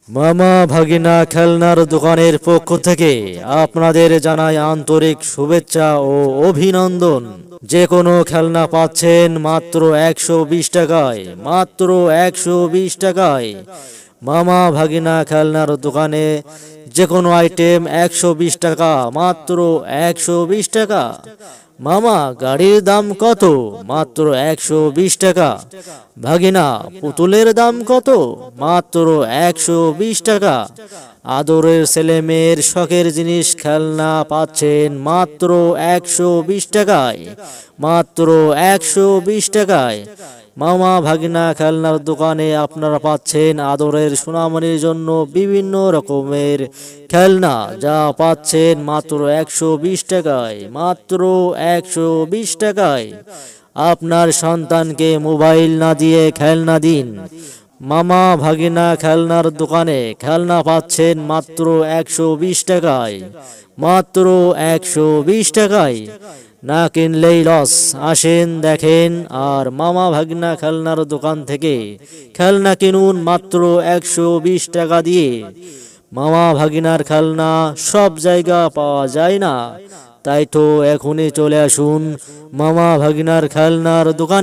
মামা ভাগিনা খেলনার দোকানের পক্ষ থেকে আপনাদের জানাই আন্তরিক শুভেচ্ছা ও অভিনন্দন। যে কোনো খেলনা পাচ্ছেন মাত্র 120 টাকায়, মাত্র 120 টাকায়। মামা ভাগিনা খেলনার দোকানে যে কোনো আইটেম 120 টাকা, মাত্র 120 টাকা। মামা গাড়ির দাম কত? মাত্র 120 টাকা। ভাগিনা পুতুলের দাম কত? মাত্র 120 টাকা। আদরের ছেলে মেয়ের শখের জিনিস খেলনা পাচ্ছেন মাত্র 120 টাকায়, মাত্র 120 টাকায়। মামা ভাগিনা খেলনার দোকানে আপনারা পাচ্ছেন আদরের সোনামণির জন্য বিভিন্ন রকমের খেলনা, যা পাচ্ছেন মাত্র 120 টাকায়, মাত্র 120 টাকায়। আপনার সন্তানকে মোবাইল না দিয়ে খেলনা দিন। মামা ভাগিনা খেলনার দোকানে খেলনা পাচ্ছেন মাত্র 120 টাকায়, মাত্র 120 টাকায়। না কিনলেই লস। আসেন দেখেন আর মামা ভাগিনা খেলনার দোকান থেকে খেলনা কিনুন মাত্র 120 টাকা দিয়ে। মামা ভাগিনার খেলনা সব জায়গা পাওয়া যায় না, তাই তো এখনই চলে আসুন মামা ভাগিনার খেলনার দোকানে।